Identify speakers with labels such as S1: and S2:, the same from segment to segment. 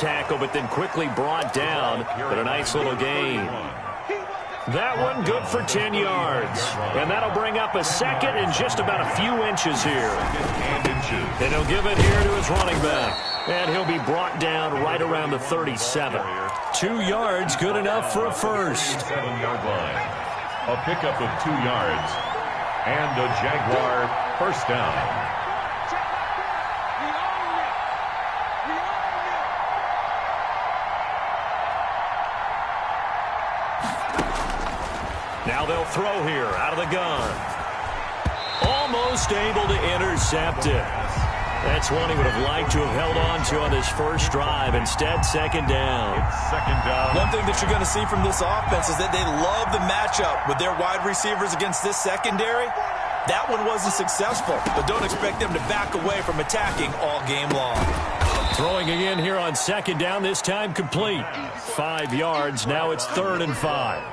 S1: tackle, but then quickly brought down. But a nice little gain. That one good for 10 yards. And that'll bring up a second and just about a few inches here. And he'll give it here to his running back. And he'll be brought down right around the 37. 2 yards, good enough for a first.
S2: 7-yard line. A pickup of 2 yards. And a Jaguar first down.
S1: Now they'll throw here out of the gun. Almost able to intercept it. That's one he would have liked to have held on to on his first drive. Instead, second down.
S2: It's second down.
S3: One thing that you're going to see from this offense is that they love the matchup with their wide receivers against this secondary. That one wasn't successful, but don't expect them to back away from attacking all game long.
S1: Throwing again here on second down, this time complete. 5 yards, now it's 3rd and 5.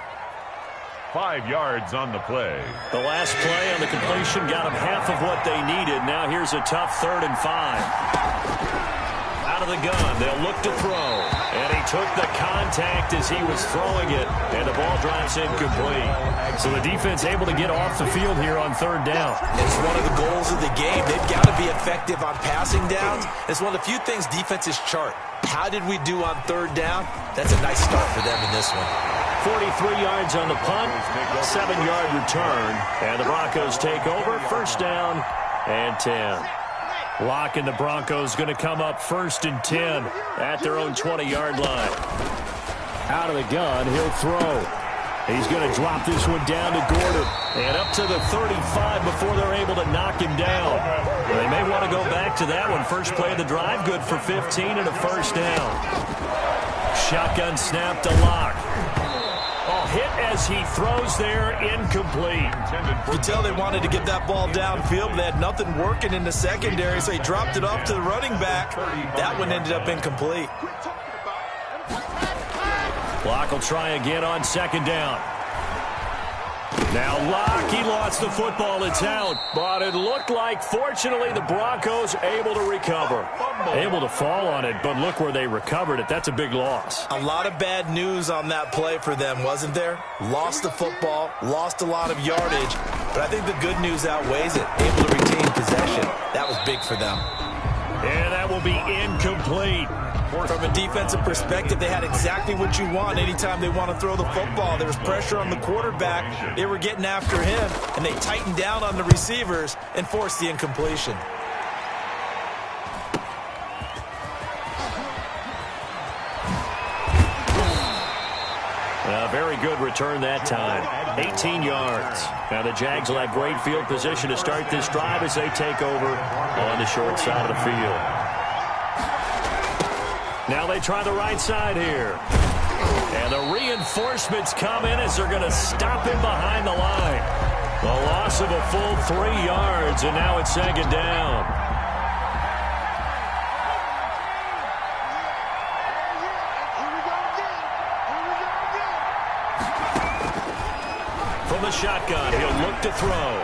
S2: 5 yards on the play.
S1: The last play on the completion got them half of what they needed. Now here's a tough 3rd and 5. Out of the gun, they'll look to throw. And he took the contact as he was throwing it. And the ball drops incomplete. So the defense able to get off the field here on 3rd down.
S3: It's one of the goals of the game. They've got to be effective on passing downs. It's one of the few things defenses chart. How did we do on 3rd down? That's a nice start for them in this one.
S1: 43 yards on the punt, 7-yard return, and the Broncos take over. First down and 10. Lock and the Broncos going to come up 1st and 10 at their own 20-yard line. Out of the gun, he'll throw. He's going to drop this one down to Gordon and up to the 35 before they're able to knock him down. They may want to go back to that one. First play of the drive, good for 15 and a first down. Shotgun snap to Lock. Hit as he throws there, incomplete.
S3: You tell they wanted to get that ball downfield, but they had nothing working in the secondary, so he dropped it off to the running back. That one ended up incomplete.
S1: Lock will try again on second down. Now Lock, he lost the football, it's out. But it looked like, fortunately, the Broncos able to recover. Able to fall on it, but look where they recovered it. That's a big loss.
S3: A lot of bad news on that play for them, wasn't there? Lost the football, lost a lot of yardage, but I think the good news outweighs it. Able to retain possession. That was big for them.
S1: And that will be incomplete.
S3: From a defensive perspective, they had exactly what you want anytime they want to throw the football. There was pressure on the quarterback. They were getting after him, and they tightened down on the receivers and forced the incompletion.
S1: A very good return that time. 18 yards. Now the Jags will have great field position to start this drive as they take over on the short side of the field. Now they try the right side here. And the reinforcements come in as they're going to stop him behind the line. The loss of a full 3 yards, and now it's second down. From the shotgun, he'll look to throw.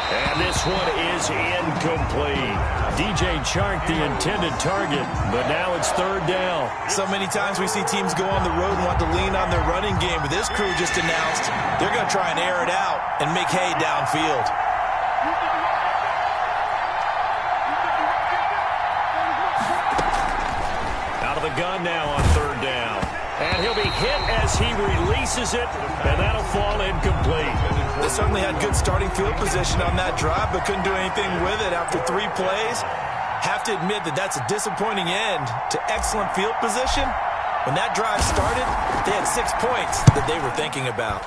S1: And this one is incomplete. DJ Chark, the intended target, but now it's 3rd down.
S3: So many times we see teams go on the road and want to lean on their running game, but this crew just announced they're going to try and air it out and make hay downfield.
S1: Out of the gun now on 3rd down. And he'll be hit as he releases it, and that'll fall incomplete.
S3: They certainly had good starting field position on that drive, but couldn't do anything with it after 3 plays. Have to admit that that's a disappointing end to excellent field position. When that drive started, they had 6 points that they were thinking about.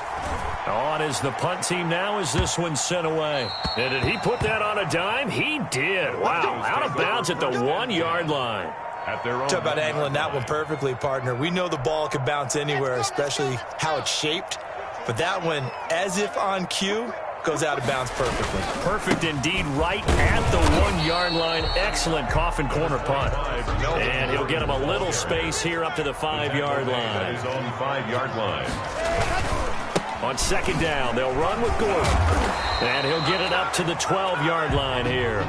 S1: On is the punt team now as this one's sent away. And did he put that on a dime? He did. Wow, out of bounds at the 1-yard line.
S3: Talk about angling that one perfectly, partner. We know the ball could bounce anywhere, especially how it's shaped. But that one, as if on cue, goes out of bounds perfectly.
S1: Perfect indeed, right at the 1-yard line. Excellent coffin corner punt. And he'll get him a little space here up to the 5-yard line.
S2: His own 5-yard line.
S1: On second down, they'll run with Gordon. And he'll get it up to the 12-yard line here.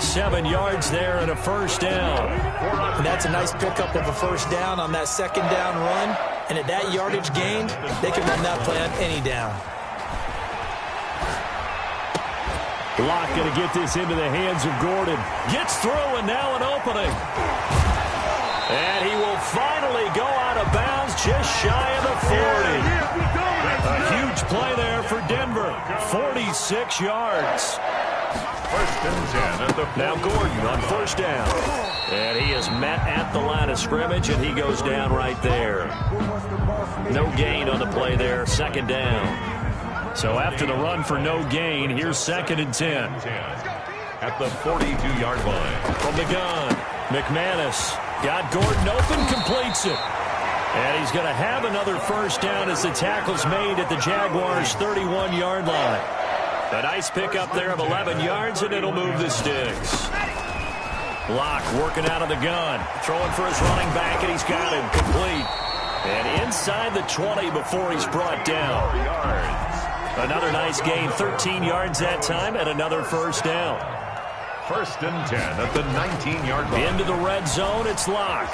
S1: 7 yards there and a first down.
S3: And that's a nice pickup of a first down on that second down run. And at that yardage gained, they can run that play on any down.
S1: Locke going to get this into the hands of Gordon. Gets through, and now an opening. And he will finally go out of bounds just shy of the 40. A huge play there for Denver. 46 yards.
S2: First and 10 at the 40.
S1: Now Gordon on first down. And he is met at the line of scrimmage, and he goes down right there. No gain on the play there, second down. So after the run for no gain, here's second and 10.
S2: At the 42-yard line.
S1: From the gun, McManus got Gordon open, completes it. And he's going to have another first down as the tackle's made at the Jaguars' 31-yard line. A nice pickup there of 11 yards, and it'll move the sticks. Locke working out of the gun, throwing for his running back, and he's got him complete. And inside the 20 before he's brought down. Another nice gain, 13 yards that time, and another first down.
S2: First and 10 at the 19-yard line.
S1: Into the red zone, it's Locke.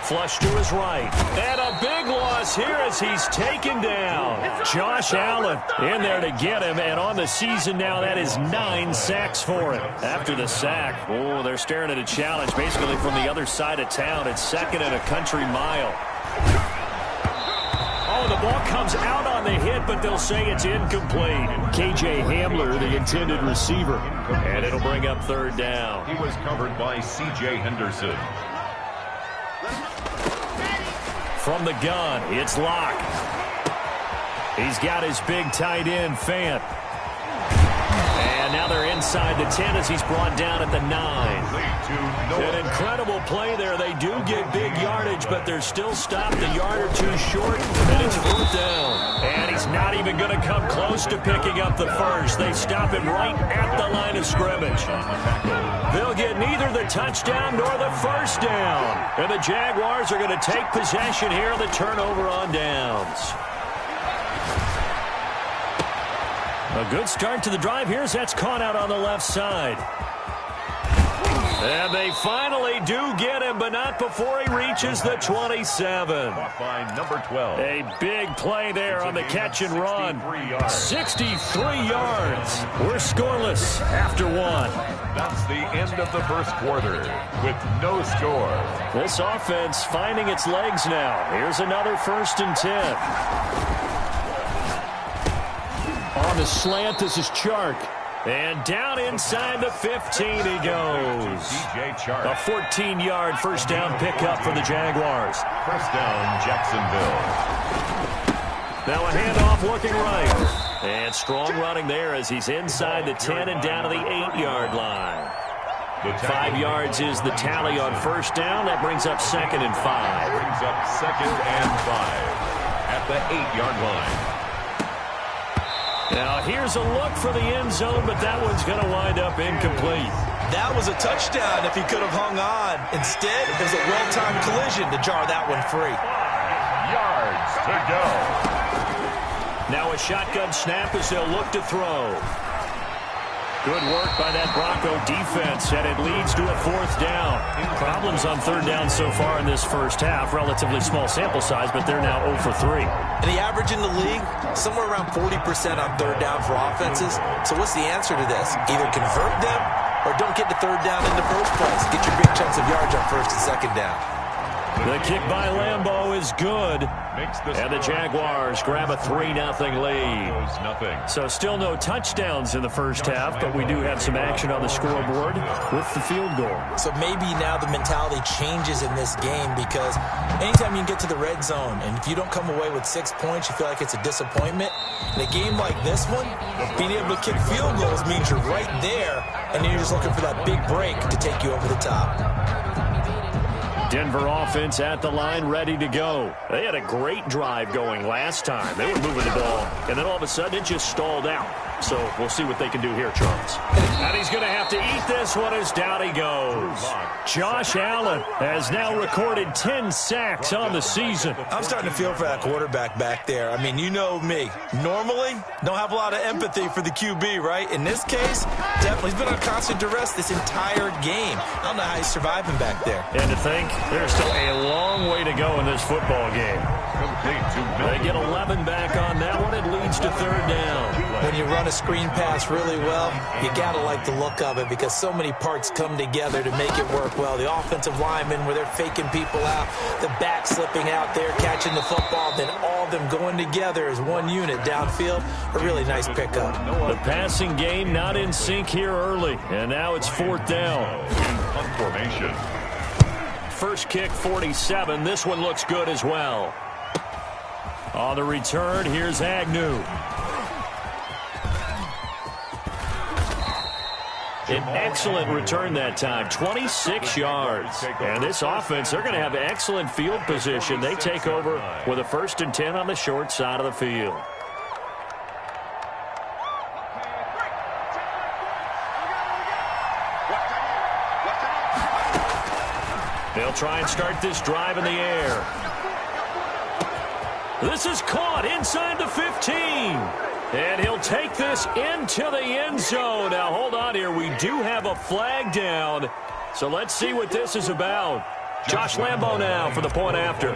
S1: Flush to his right. And a big loss here as he's taken down. Josh Allen in there to get him. And on the season now, that is 9 sacks for him. After the sack, oh, they're staring at a challenge basically from the other side of town. It's second and a country mile. Oh, the ball comes out on the hit, but they'll say it's incomplete. K.J. Hamler, the intended receiver. And it'll bring up third down.
S2: He was covered by C.J. Henderson.
S1: From the gun, it's Locke. He's got his big tight end, Fant. And now they're inside the 10 as he's brought down at the 9. An incredible play there. They do get big yardage, but they're still stopped a yard or two short, and it's fourth down. And he's not even going to come close to picking up the first. They stop him right at the line of scrimmage. They'll get neither the touchdown nor the first down. And the Jaguars are going to take possession here on the turnover on downs. A good start to the drive here as that's caught out on the left side. And they finally do get him, but not before he reaches the 27.
S2: By number 12.
S1: A big play there on the catch and run. 63 yards. We're scoreless after one.
S2: That's the end of the first quarter with no score.
S1: This offense finding its legs now. Here's another first and 10. On the slant, this is Chark. And down inside the 15 he goes. A 14-yard first down pickup for the Jaguars.
S2: First down, Jacksonville.
S1: Now a handoff looking right. And strong running there as he's inside the 10 and down to the 8-yard line. 5 yards is the tally on first down. That brings up second and 5.
S2: Brings up second and 5 at the 8-yard line.
S1: Now here's a look for the end zone, but that one's going to wind up incomplete.
S3: That was a touchdown if he could have hung on. Instead, it was a well-timed collision to jar that one free.
S2: 5 yards to go.
S1: Now a shotgun snap as they'll look to throw. Good work by that Bronco defense, and it leads to a fourth down. Problems on third down so far in this first half. Relatively small sample size, but they're now 0 for 3.
S3: And the average in the league, somewhere around 40% on third down for offenses. So what's the answer to this? Either convert them or don't get to third down in the first place. Get your big chunks of yards on first and second down.
S1: The kick by Lambeau is good. And the Jaguars grab a 3-0 lead. So still no touchdowns in the first half, but we do have some action on the scoreboard with the field goal. So
S3: maybe now the mentality changes in this game because anytime you can get to the red zone, and if you don't come away with 6 points, you feel like it's a disappointment. In a game like this one, being able to kick field goals means you're right there, and then you're just looking for that big break to take you over the top.
S1: Denver offense at the line, ready to go. They had a great drive going last time. They were moving the ball, and then all of a sudden it just stalled out. So we'll see what they can do here, Charles. And he's going to have to eat this one as down he goes. Josh Allen has now recorded 10 sacks on the season.
S3: I'm starting to feel for that quarterback back there. I mean, you know me. Normally, don't have a lot of empathy for the QB, right? In this case, definitely. He's been on constant duress this entire game. I don't know how he's surviving back there.
S1: And to think, there's still a long way to go in this football game. They get 11 back on that one. It leads to third down.
S3: When you run a screen pass really well, you got to like the look of it because so many parts come together to make it work well. The offensive linemen where they're faking people out, the back slipping out there, catching the football, then all of them going together as one unit downfield. A really nice pickup.
S1: The passing game not in sync here early, and now it's fourth down.
S2: Punt formation.
S1: First kick, 47. This one looks good as well. On the return, here's Agnew. An excellent return that time, 26 yards. And this offense, they're going to have excellent field position. They take over with a 1st and 10 on the short side of the field. They'll try and start this drive in the air. This is caught inside the 15. And he'll take this into the end zone. Now, hold on here. We do have a flag down. So let's see what this is about. Josh Lambo now for the point after.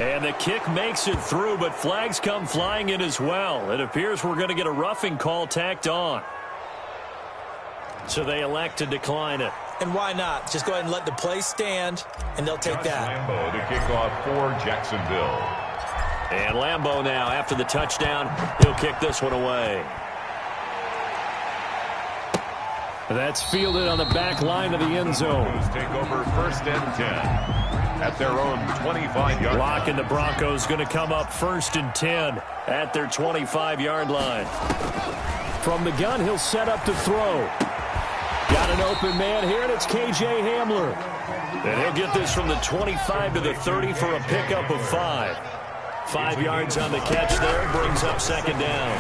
S1: And the kick makes it through, but flags come flying in as well. It appears we're going to get a roughing call tacked on. So they elect to decline it.
S3: And why not? Just go ahead and let the play stand, and they'll take that.
S2: Lambo to kick off for Jacksonville.
S1: And Lambo now, after the touchdown, he'll kick this one away. That's fielded on the back line of the end zone.
S2: Take over 1st and 10 at their own 25-yard line.
S1: Lock and the Broncos going to come up 1st and 10 at their 25-yard line. From the gun, he'll set up to throw. Got an open man here, and it's K.J. Hamler. And he'll get this from the 25 to the 30 for a pickup of 5. 5 yards on the catch there, brings up 2nd down.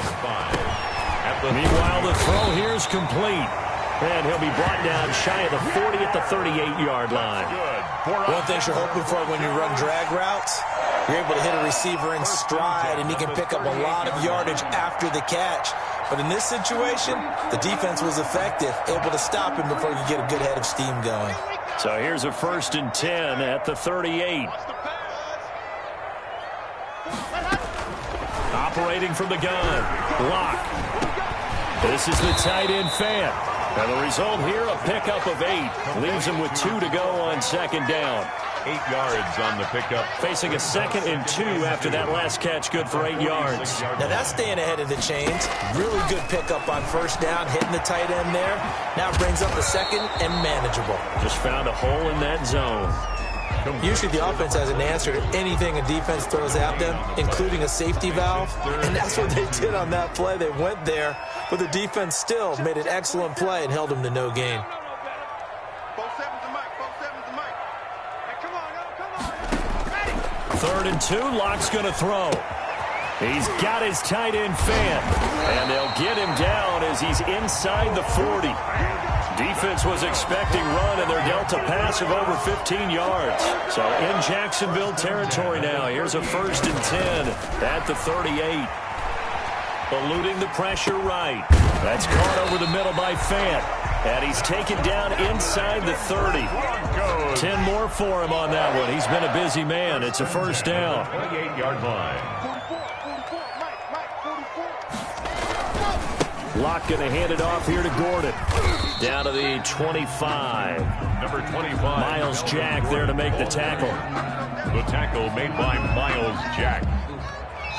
S1: Meanwhile, the throw here is complete. And he'll be brought down shy of the 40 at the 38-yard line.
S3: One thing you're hoping for when you run drag routes, you're able to hit a receiver in stride, and he can pick up a lot of yardage after the catch. But in this situation, the defense was effective, able to stop him before you get a good head of steam going.
S1: So here's a 1st and 10 at the 38. Operating from the gun. Lock. This is the tight end Fant. And the result here, a pickup of 8. Leaves him with 2 to go on 2nd down.
S2: 8 yards on the pickup.
S1: Facing a 2nd and 2 after that last catch, good for 8 yards.
S3: Now that's staying ahead of the chains. Really good pickup on 1st down, hitting the tight end there. Now brings up the 2nd and manageable.
S1: Just found a hole in that zone.
S3: Usually the offense has an answer to anything a defense throws at them, including a safety valve. And that's what they did on that play. They went there, but the defense still made an excellent play and held them to no gain.
S1: 3rd and 2, Lock's going to throw. He's got his tight end Fant, and they'll get him down as he's inside the 40. Defense was expecting run, and they're dealt a pass of over 15 yards. So in Jacksonville territory now. Here's a 1st and 10 at the 38. Eluding the pressure right. That's caught over the middle by Fant. And he's taken down inside the 30. 10 more for him on that one. He's been a busy man. It's a 1st down.
S2: 28-yard line.
S1: Locke going to hand it off here to Gordon. Down to the 25.
S2: Number 25.
S1: Miles Jack there to make the tackle.
S2: The tackle made by Miles Jack.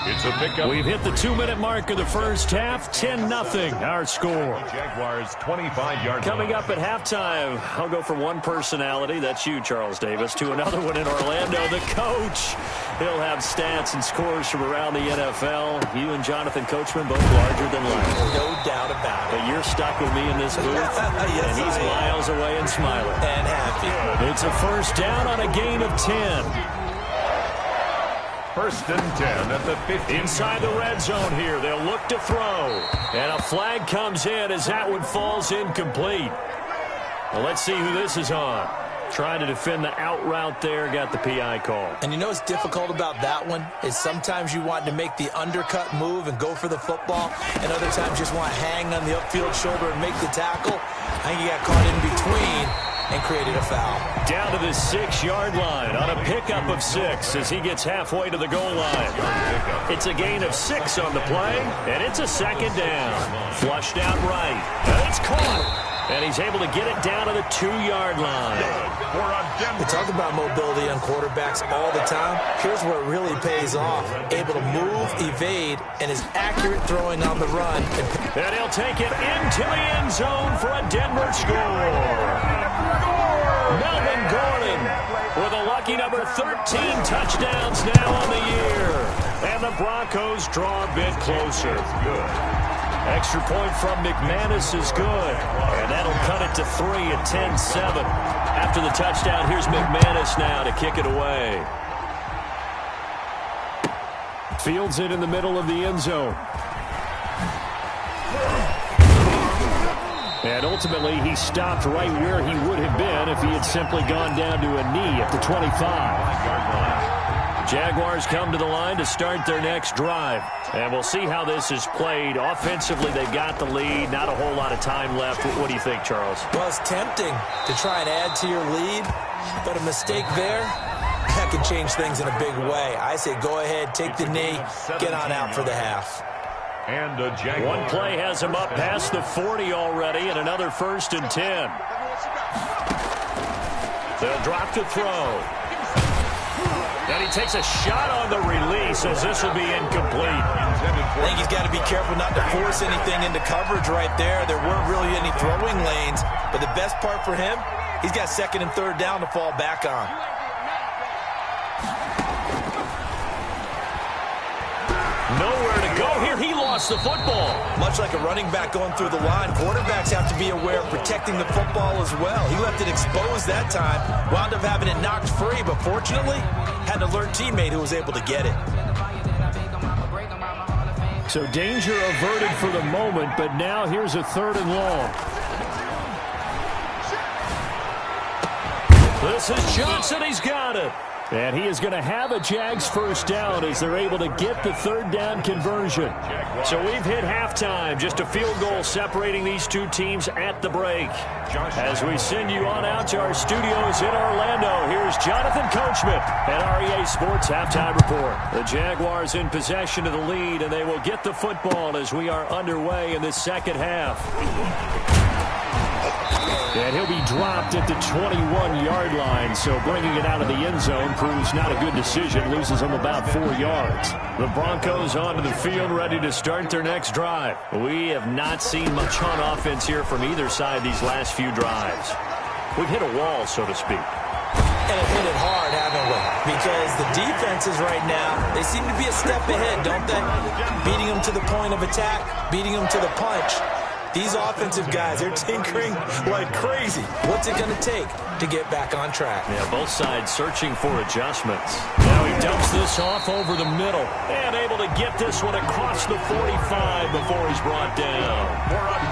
S2: It's a pickup.
S1: We've hit the 2-minute mark of the first half. 10-0 our score.
S2: Jaguars 25-yard
S1: Coming
S2: line.
S1: up at halftime, I'll go from one personality, that's you, Charles Davis, to another one in Orlando, the coach. He'll have stats and scores from around the NFL. You and Jonathan Coachman both larger than life.
S3: No doubt about it.
S1: But you're stuck with me in this booth,
S3: Yes,
S1: and he's miles away and smiling.
S3: And happy.
S1: It's a 1st down on a gain of 10.
S2: First and 10 at the 15.
S1: Inside the red zone here. They'll look to throw. And a flag comes in as that one falls incomplete. Well, let's see who this is on. Trying to defend the out route there, got the PI call.
S3: And you know what's difficult about that one is sometimes you want to make the undercut move and go for the football, and other times just want to hang on the upfield shoulder and make the tackle. I think he got caught in between and created a foul.
S1: Down to the 6-yard line on a pickup of 6 as he gets halfway to the goal line. It's a gain of 6 on the play, and it's a second down. Flushed out right. And it's caught. And he's able to get it down to the 2-yard line.
S3: We talk about mobility on quarterbacks all the time. Here's where it really pays off. Able to move, evade, and is accurate throwing on the run.
S1: And he'll take it into the end zone for a Denver score. Melvin Gordon with a lucky number 13 touchdowns now on the year. And the Broncos draw a bit closer. Extra point from McManus is good. And that'll cut it to 3 at 10-7. After the touchdown, here's McManus now to kick it away. Fields it in the middle of the end zone. And ultimately, he stopped right where he would have been if he had simply gone down to a knee at the 25. Jaguars come to the line to start their next drive. And we'll see how this is played. Offensively, they've got the lead. Not a whole lot of time left. What do you think, Charles?
S3: Well, it's tempting to try and add to your lead, but a mistake there, that can change things in a big way. I say go ahead, take the knee, get on out for the half.
S2: And a Jaguar.
S1: One play has him up past the 40 already, and another 1st and 10. They'll drop to throw. And he takes a shot on the release as this will be incomplete.
S3: I think he's got to be careful not to force anything into coverage right there. There weren't really any throwing lanes, but the best part for him, he's got 2nd and 3rd down to fall back on.
S1: Nowhere to go here. He lost the football.
S3: Much like a running back going through the line, quarterbacks have to be aware of protecting the football as well. He left it exposed that time, wound up having it knocked free, but fortunately, had an alert teammate who was able to get it.
S1: So danger averted for the moment, but now here's a 3rd and long. This is Johnson. He's got it. And he is going to have a Jags first down as they're able to get the 3rd down conversion. So we've hit halftime. Just a field goal separating these two teams at the break. As we send you on out to our studios in Orlando, here's Jonathan Coachman at REA Sports Halftime Report. The Jaguars in possession of the lead, and they will get the football as we are underway in the second half. And he'll be dropped at the 21-yard line, so bringing it out of the end zone proves not a good decision. Loses him about 4 yards. The Broncos onto the field, ready to start their next drive. We have not seen much on offense here from either side these last few drives. We've hit a wall, so to speak.
S3: And have hit it hard, haven't we? Because the defenses right now, they seem to be a step ahead, don't they? Beating them to the point of attack, beating them to the punch. These offensive guys, they're tinkering like crazy. What's it going to take to get back on track?
S1: Yeah, both sides searching for adjustments. Now he dumps this off over the middle and able to get this one across the 45 before he's brought down.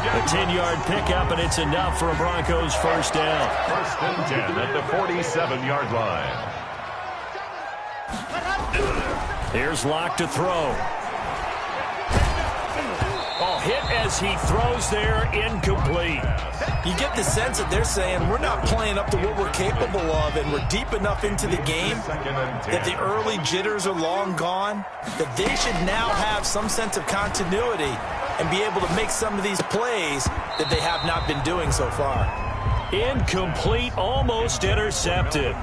S1: A 10-yard pickup, and it's enough for a Broncos first down.
S2: 1st and 10 at the 47-yard line.
S1: Here's Locke to throw. Hit as he throws there, incomplete.
S3: You get the sense that they're saying we're not playing up to what we're capable of, and we're deep enough into the game that the early jitters are long gone, that they should now have some sense of continuity and be able to make some of these plays that they have not been doing so far.
S1: Incomplete, almost intercepted.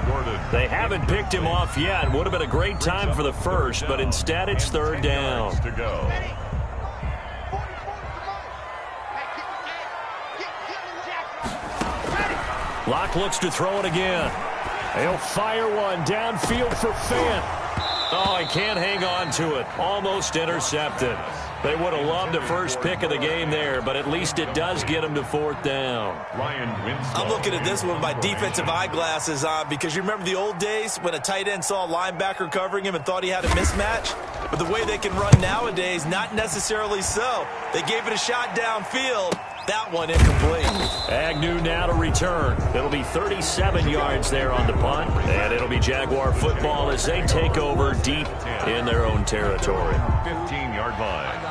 S1: They haven't picked him off yet. Would have been a great time for the first, but instead it's 3rd down. Locke looks to throw it again. He'll fire one downfield for Fant. Oh, he can't hang on to it. Almost intercepted. They would have loved the first pick of the game there, but at least it does get them to 4th down.
S3: I'm looking at this with my defensive eyeglasses on because you remember the old days when a tight end saw a linebacker covering him and thought he had a mismatch? But the way they can run nowadays, not necessarily so. They gave it a shot downfield. That one incomplete.
S1: Agnew now to return. It'll be 37 yards there on the punt, and it'll be Jaguar football as they take over deep in their own territory.
S2: 15-yard line.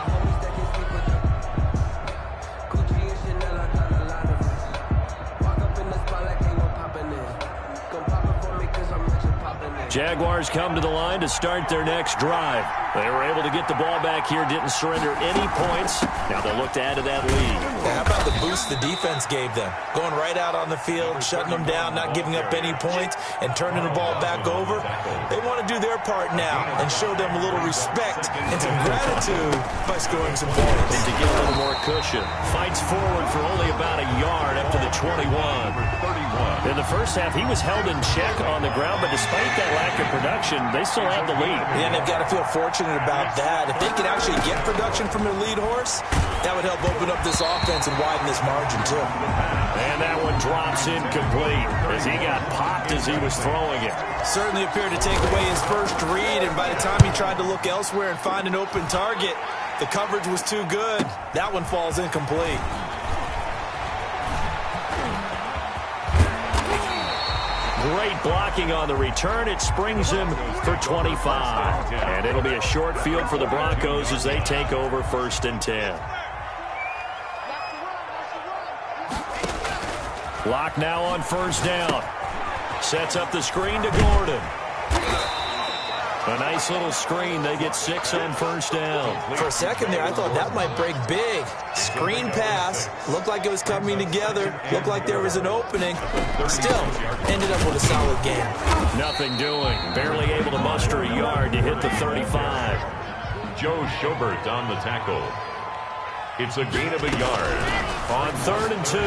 S1: Jaguars come to the line to start their next drive. They were able to get the ball back here, didn't surrender any points. Now they'll look to add to that lead.
S3: How about the boost the defense gave them? Going right out on the field, shutting them down, not giving up any points, and turning the ball back over. They want to do their part now and show them a little respect and some gratitude by scoring some points.
S1: To get a little more cushion. Fights forward for only about a yard up to the 21. In the first half, he was held in check on the ground, but despite that lack of production, they still have the lead.
S3: And they've got to feel fortunate about that. If they could actually get production from their lead horse, that would help open up this offense and widen this margin, too.
S1: And that one drops incomplete as he got popped as he was throwing it.
S3: Certainly appeared to take away his first read, and by the time he tried to look elsewhere and find an open target, the coverage was too good. That one falls incomplete.
S1: Great blocking on the return. It springs him for 25. And it'll be a short field for the Broncos as they take over 1st and 10. Lock now on 1st down. Sets up the screen to Gordon. A nice little screen. They get 6 on 1st down.
S3: For a second there, I thought that might break big. Screen pass. Looked like it was coming together. Looked like there was an opening. Still, ended up with a solid game. Nothing
S1: doing. Barely able to muster a yard to hit the 35.
S2: Joe Schobert on the tackle. It's a gain of a yard.
S1: On 3rd and 2.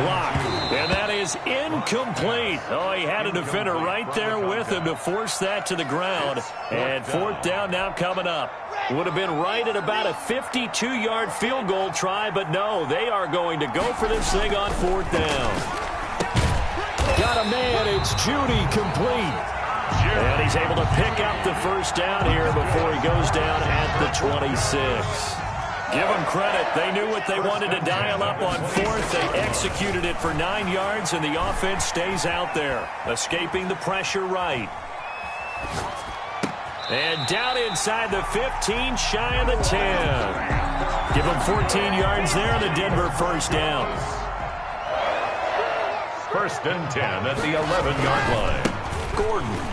S1: Block. And that is incomplete. Oh, he had a defender right there with him to force that to the ground. And 4th down now coming up. Would have been right at about a 52-yard field goal try, but no, they are going to go for this thing on 4th down. Got a man. It's Judy complete. And he's able to pick up the 1st down here before he goes down at the 26. Give them credit. They knew what they wanted to dial up on 4th. They executed it for 9 yards, and the offense stays out there, escaping the pressure right. And down inside the 15, shy of the 10. Give them 14 yards there on the Denver 1st down.
S2: 1st and 10 at the 11-yard line.
S1: Gordon.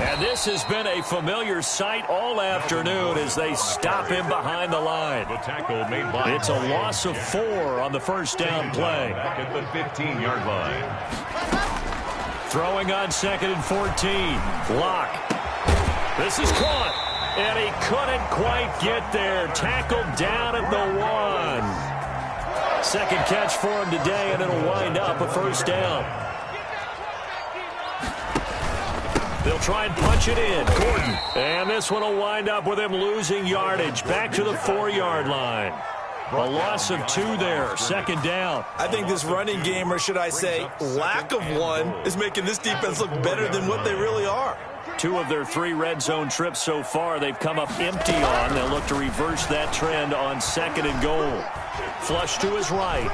S1: And this has been a familiar sight all afternoon as they stop him behind the line.
S2: The tackle made by
S1: it's a loss of 4 on the 1st down play.
S2: Back at the 15-yard line.
S1: Throwing on 2nd and 14. Lock. This is caught. And he couldn't quite get there. Tackled down at the 1. Second catch for him today, and it'll wind up a 1st down. They'll try and punch it in. Gordon. And this one will wind up with him losing yardage. Back to the 4-yard line. A loss of 2 there. 2nd down.
S3: I think this running game, or should I say lack of one, is making this defense look better than what they really are.
S1: 2 of their 3 red zone trips so far they've come up empty on. They'll look to reverse that trend on 2nd and goal. Flush to his right.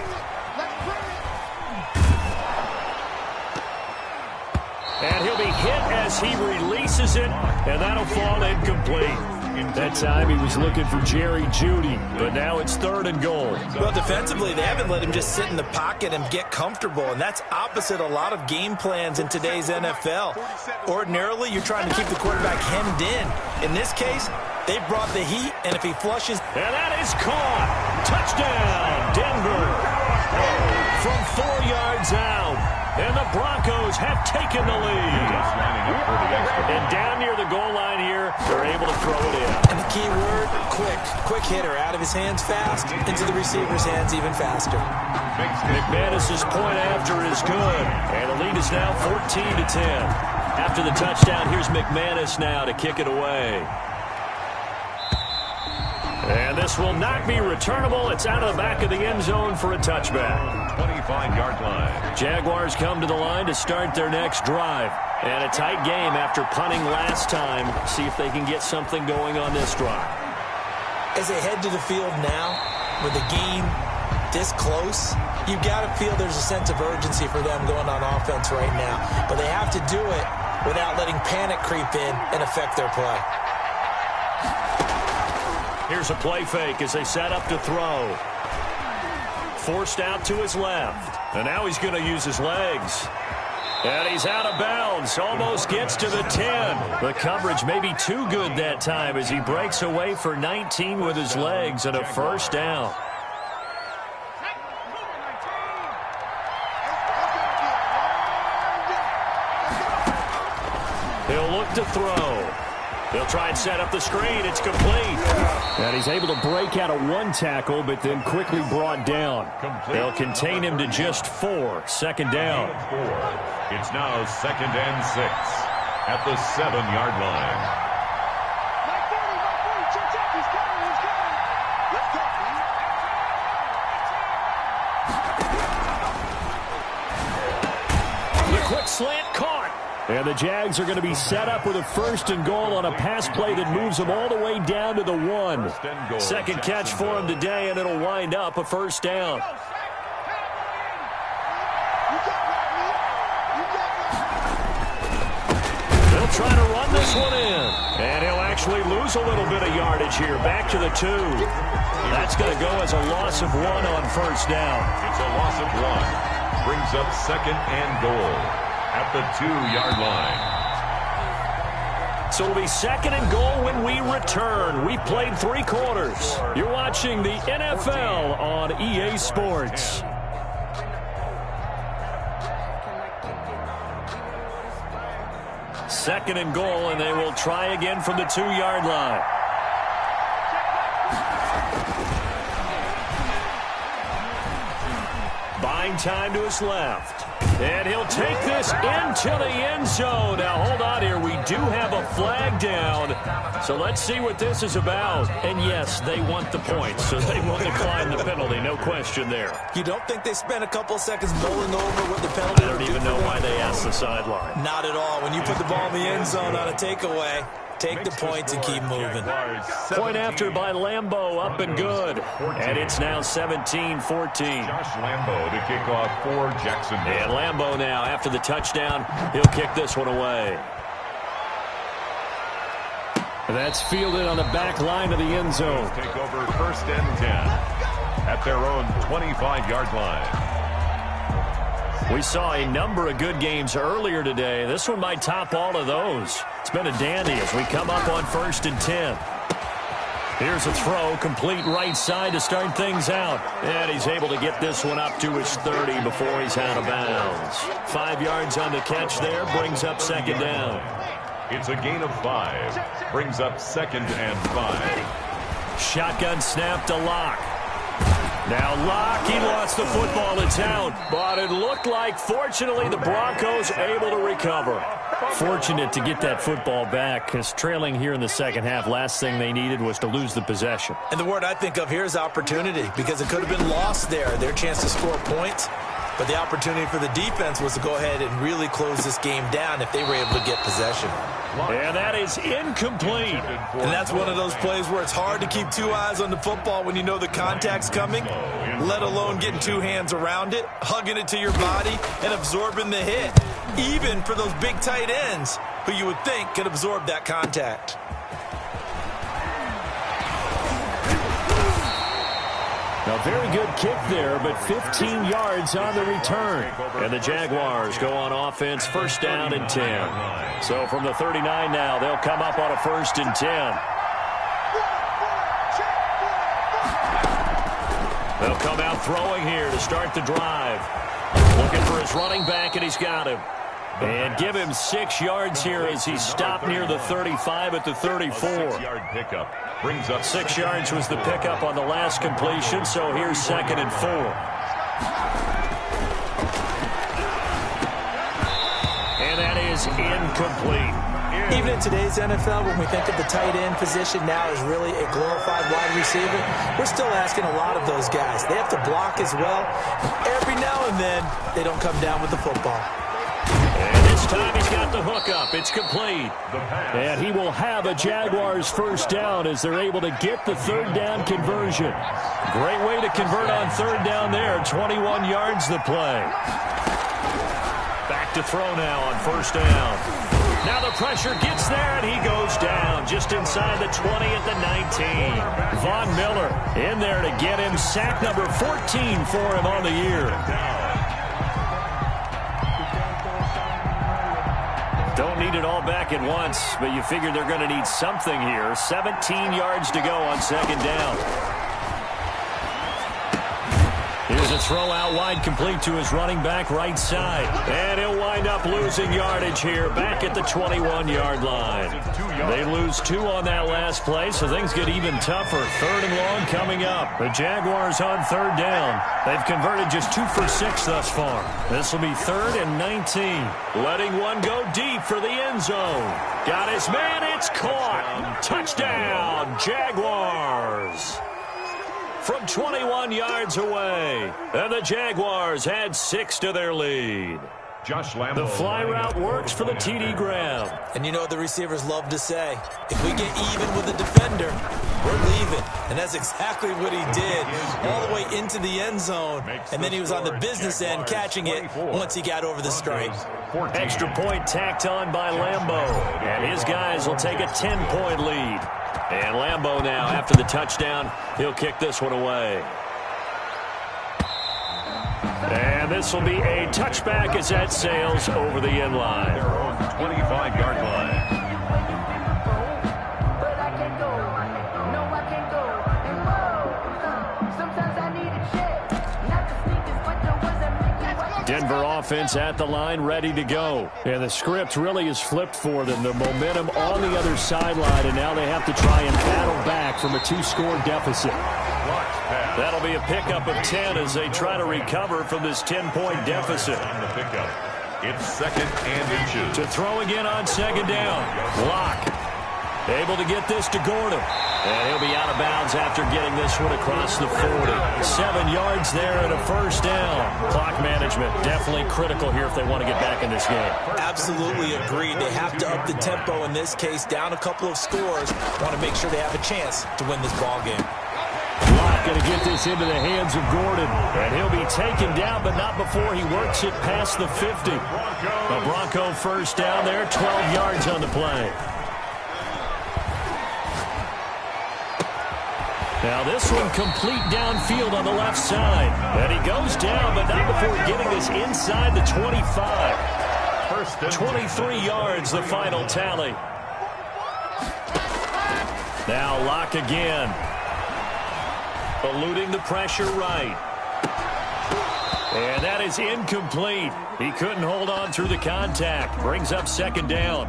S1: And he'll be hit as he releases it, and that'll fall incomplete. That time he was looking for Jerry Jeudy, but now it's 3rd and goal.
S3: Well, defensively, they haven't let him just sit in the pocket and get comfortable, and that's opposite a lot of game plans in today's NFL. Ordinarily, you're trying to keep the quarterback hemmed in. In this case, they brought the heat, and if he flushes...
S1: And that is caught. Touchdown, Denver. From 4 yards out. And the Broncos have taken the lead. And down near the goal line here, they're able to throw it in.
S3: And the key word, quick. Quick hitter. Out of his hands fast, into the receiver's hands even faster.
S1: McManus's point after is good. And the lead is now 14-10. After the touchdown, here's McManus now to kick it away. And this will not be returnable. It's out of the back of the end zone for a touchback.
S2: 25-yard line.
S1: Jaguars come to the line to start their next drive. And a tight game after punting last time. See if they can get something going on this drive.
S3: As they head to the field now, with the game this close, you've got to feel there's a sense of urgency for them going on offense right now. But they have to do it without letting panic creep in and affect their play.
S1: Here's a play fake as they set up to throw. Forced out to his left. And now he's going to use his legs. And he's out of bounds. Almost gets to the 10. The coverage may be too good that time as he breaks away for 19 with his legs and a first down. He'll look to throw. He'll try and set up the screen. It's complete. And he's able to break out of one tackle, but then quickly brought down. They'll contain him to just 4. Second down.
S2: It's now 2nd and 6 at the 7-yard line.
S1: Quick slant caught. And the Jags are going to be set up with a 1st and goal on a pass play that moves them all the way down to the 1. Second catch for him today, and it'll wind up a first down. They'll try to run this one in. And he'll actually lose a little bit of yardage here. Back to the 2. That's going to go as a loss of 1 on first down.
S2: It's a loss of 1. Brings up 2nd and goal at the 2-yard line.
S1: So it'll be 2nd and goal when we return. We played 3 quarters. You're watching the NFL on EA Sports. Second and goal, and they will try again from the 2-yard line. Buying time to his left. And he'll take this into the end zone. Now, hold on here. We do have a flag down. So let's see what this is about. And, yes, they want the points, so they will decline the penalty. No question there.
S3: You don't think they spent a couple seconds mulling over what the penalty
S1: I don't even know why they asked the sideline.
S3: Not at all. When you put the ball in the end zone on a takeaway, take the points and keep moving.
S1: Point after by Lambo, up and good. And it's now 17-14.
S2: Josh Lambo to kick off for Jacksonville.
S1: And Lambo now, after the touchdown, he'll kick this one away. That's fielded on the back line of the end zone.
S2: Take over 1st and 10 at their own 25-yard line.
S1: We saw a number of good games earlier today. This one might top all of those. It's been a dandy as we come up on 1st and 10. Here's a throw, complete right side to start things out. And he's able to get this one up to his 30 before he's out of bounds. 5 yards on the catch there, brings up 2nd down.
S2: It's a gain of 5. Brings up 2nd and 5.
S1: Shotgun snap to Locke. Now Locke, he lost the football. It's out. But it looked like, fortunately, the Broncos able to recover. Fortunate to get that football back, because trailing here in the second half, last thing they needed was to lose the possession.
S3: And the word I think of here is opportunity, because it could have been lost there, their chance to score points. But the opportunity for the defense was to go ahead and really close this game down if they were able to get possession.
S1: And that is incomplete.
S3: And that's one of those plays where it's hard to keep 2 eyes on the football when you know the contact's coming, let alone getting 2 hands around it, hugging it to your body, and absorbing the hit, even for those big tight ends who you would think could absorb that contact.
S1: A very good kick there, but 15 yards on the return. And the Jaguars go on offense, 1st down and 10. So from the 39 now, they'll come up on a 1st and 10. They'll come out throwing here to start the drive. Looking for his running back, and he's got him. And give him 6 yards here as he stopped near the 35 at the 34.
S2: 6-yard pickup. Brings up
S1: 6 yards was the pickup on the last completion, so here's 2nd and 4. And that is incomplete.
S3: Even in today's NFL, when we think of the tight end position now as really a glorified wide receiver, we're still asking a lot of those guys. They have to block as well. Every now and then, they don't come down with the football.
S1: And this time he's got the hook up. It's complete. And he will have a Jaguars first down as they're able to get the third down conversion. Great way to convert on third down there. 21 yards the play. Back to throw now on first down. Now the pressure gets there, and he goes down just inside the 20 at the 19. Von Miller in there to get him. Sack number 14 for him on the year. Don't need it all back at once, but you figure they're going to need something here. 17 yards to go on second down. Here's a throw out wide, complete to his running back right side. And he'll wind up losing yardage here back at the 21-yard line. They lose 2 on that last play, so things get even tougher. Third and long coming up. The Jaguars on third down. They've converted just 2 for 6 thus far. This will be third and 19. Letting one go deep for the end zone. Got his man. It's caught. Touchdown, Jaguars. From 21 yards away. And the Jaguars had 6 to their lead. The fly route works for the TD grab.
S3: And you know what the receivers love to say? If we get even with the defender, we're leaving. And that's exactly what he did. All the way into the end zone. And then he was on the business end catching it once he got over the stripe.
S1: Extra point tacked on by Lambeau. And his guys will take a 10-point lead. And Lambeau now, after the touchdown, he'll kick this one away. And this will be a touchback as that sails over the end line.
S2: 25-yard line.
S1: Denver offense at the line, ready to go. And the script really is flipped for them. The momentum on the other sideline, and now they have to try and battle back from a 2-score deficit. That'll be a pickup of 10 as they try to recover from this 10-point deficit.
S2: It's second and inches.
S1: To throw again on second down. Locke able to get this to Gordon. And he'll be out of bounds after getting this one across the 40. 7 yards there and a first down. Clock management definitely critical here if they want to get back in this game.
S3: Absolutely agreed. They have to up the tempo in this case, down a couple of scores. Want to make sure they have a chance to win this ball game.
S1: Locke going to get this into the hands of Gordon. And he'll be taken down, but not before he works it past the 50. A Bronco first down there, 12 yards on the play. Now this one complete downfield on the left side. And he goes down, but not before getting this inside the 25. 23 yards, the final tally. Now Locke again. Eluding the pressure right. And that is incomplete. He couldn't hold on through the contact. Brings up second down.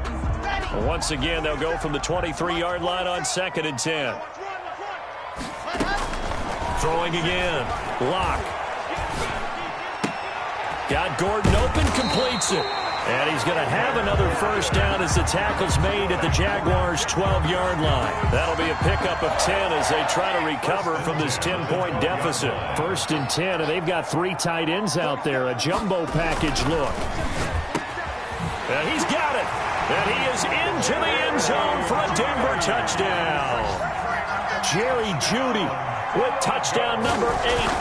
S1: Once again, they'll go from the 23-yard line on second and 10. Throwing again. Locke. Got Gordon open, completes it. And he's going to have another first down as the tackle's made at the Jaguars' 12-yard line. That'll be a pickup of 10 as they try to recover from this 10-point deficit. First and 10, and they've got 3 tight ends out there. A jumbo package look. And he's got it. And he is into the end zone for a Denver touchdown. Jerry Jeudy with touchdown number 8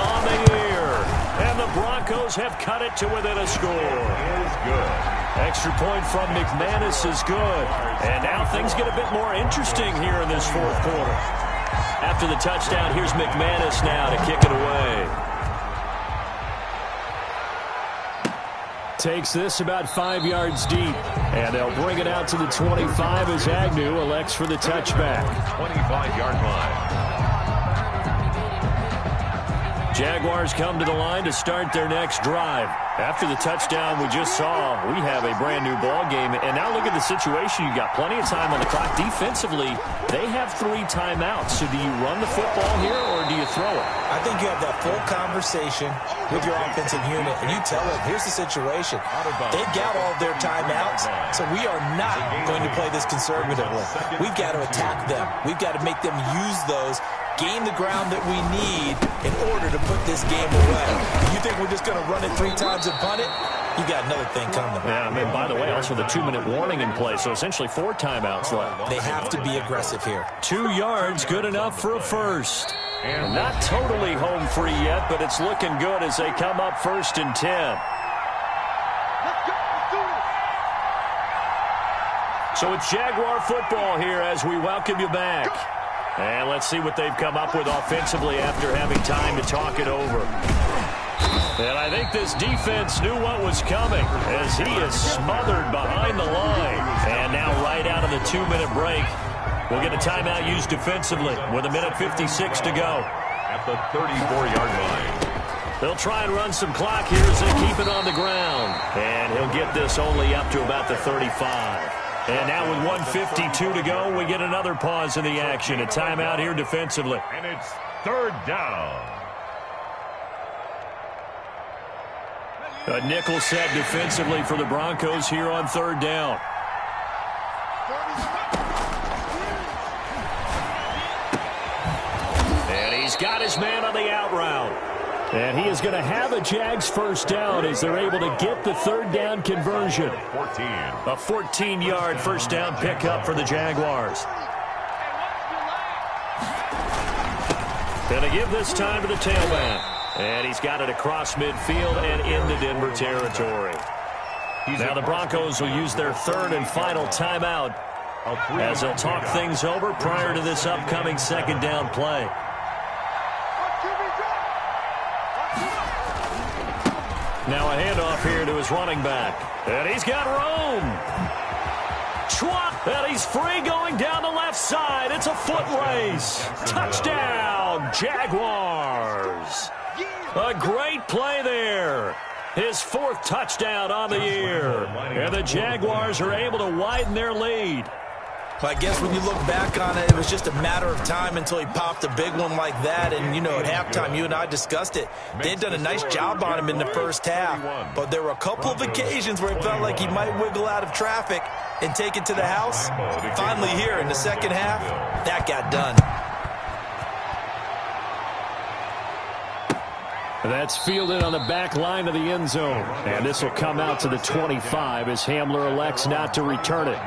S1: on the year. And the Broncos have cut it to within a score.
S2: Is good.
S1: Extra point from McManus is good. And now things get a bit more interesting here in this fourth quarter. After the touchdown, here's McManus now to kick it away. Takes this about 5 yards deep. And they'll bring it out to the 25 as Agnew elects for the touchback.
S2: 25-yard line.
S1: Jaguars come to the line to start their next drive. After the touchdown we just saw, we have a brand-new ball game. And now look at the situation. You got plenty of time on the clock. Defensively, they have 3 timeouts. So do you run the football here or do you throw it?
S3: I think you have that full conversation with your offensive unit, and you tell them, here's the situation. They've got all of their timeouts, so we are not going to play this conservatively. We've got to attack them. We've got to make them use those, gain the ground that we need in order to put this game away. You think we're just going to run it 3 times and punt it? You got another thing coming.
S1: Yeah, I mean, by the way, also the 2-minute warning in play, so essentially 4 timeouts left.
S3: They have to be aggressive here.
S1: 2 yards, good enough for a first. And not totally home free yet, but it's looking good as they come up 1st and 10. So it's Jaguar football here as we welcome you back. And let's see what they've come up with offensively after having time to talk it over. And I think this defense knew what was coming as he is smothered behind the line. And now right out of the 2-minute break, we'll get a timeout used defensively with 1:56 to go.
S2: At the 34-yard line.
S1: They'll try and run some clock here as they keep it on the ground. And he'll get this only up to about the 35. And now with 1:52 to go, we get another pause in the action. A timeout here defensively.
S2: And it's 3rd down.
S1: A nickel set defensively for the Broncos here on 3rd down. And he's got his man on the out route. And he is going to have a Jags first down as they're able to get the 3rd down conversion.
S2: 14.
S1: A 14-yard first down pickup for the Jaguars. Going to give this time to the tailback. And he's got it across midfield and into Denver territory. Now the Broncos will use their 3rd and final timeout as they'll talk things over prior to this upcoming 2nd down play. Now a handoff here to his running back. And he's got room. Schwab, and he's free going down the left side. It's a foot race. Touchdown, Jaguars. A great play there. His 4th touchdown on the year. And the Jaguars are able to widen their lead.
S3: Well, I guess when you look back on it, it was just a matter of time until he popped a big one like that. And, you know, at halftime, you and I discussed it. They'd done a nice job on him in the first half. But there were a couple of occasions where it felt like he might wiggle out of traffic and take it to the house. Finally here in the second half, that got done.
S1: That's fielded on the back line of the end zone. And this will come out to the 25 as Hamler elects not to return it.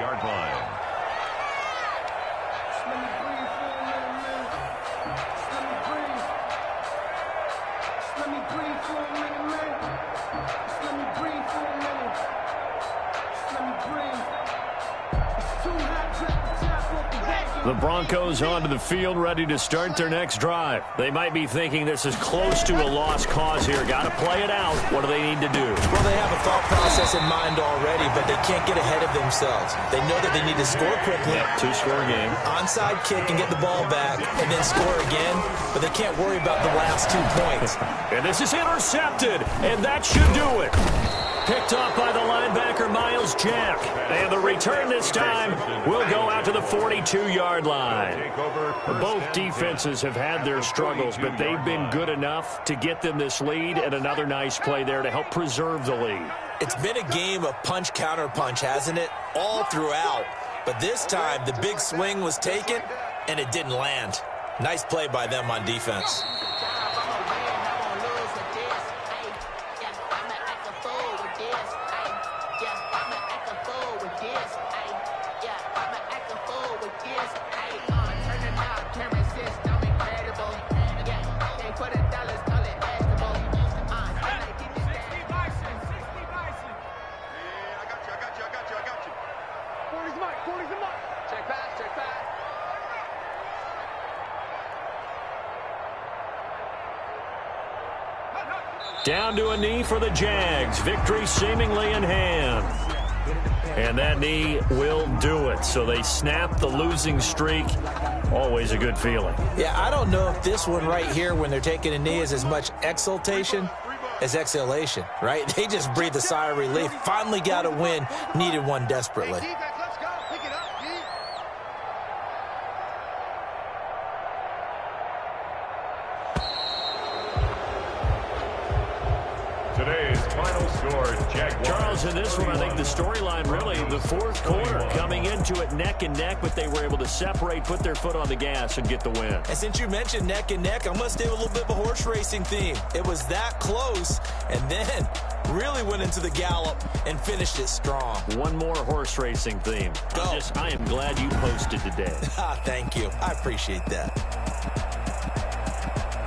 S1: The Broncos onto the field, ready to start their next drive. They might be thinking this is close to a lost cause here. Got to play it out. What do they need to do?
S3: Well, they have a thought process in mind already, but they can't get ahead of themselves. They know that they need to score quickly.
S1: Yep, 2-score game.
S3: Onside kick and get the ball back, and then score again. But they can't worry about the last 2 points.
S1: And this is intercepted, and that should do it. Picked off by the linebacker, Miles Jack. And the return this time will go out to the 42-yard line. Both defenses have had their struggles, but they've been good enough to get them this lead, and another nice play there to help preserve the lead.
S3: It's been a game of punch-counter-punch, hasn't it? All throughout. But this time, the big swing was taken, and it didn't land. Nice play by them on defense.
S1: Down to a knee for the Jags. Victory seemingly in hand. And that knee will do it. So they snap the losing streak. Always a good feeling.
S3: Yeah, I don't know if this one right here when they're taking a knee is as much exultation as exhalation, right? They just breathe a sigh of relief. Finally got a win. Needed one desperately.
S2: Today's final score, Jaguars.
S1: Charles, in this one, I think the storyline really the fourth quarter coming into it neck and neck, but they were able to separate, put their foot on the gas, and get the win.
S3: And since you mentioned neck and neck, I'm going to stay with a little bit of a horse racing theme. It was that close, and then really went into the gallop and finished it strong.
S1: One more horse racing theme. I am glad you posted today.
S3: Thank you. I appreciate that.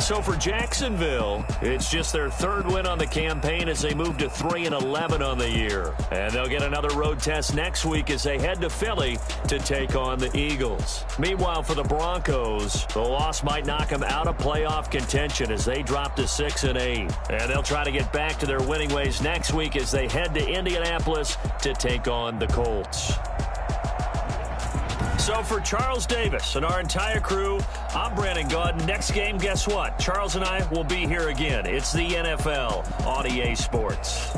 S1: So for Jacksonville, it's just their third win on the campaign as they move to 3-11 on the year. And they'll get another road test next week as they head to Philly to take on the Eagles. Meanwhile, for the Broncos, the loss might knock them out of playoff contention as they drop to 6-8. And they'll try to get back to their winning ways next week as they head to Indianapolis to take on the Colts. So for Charles Davis and our entire crew, I'm Brandon Gaudin. Next game, guess what? Charles and I will be here again. It's the NFL on EA Sports.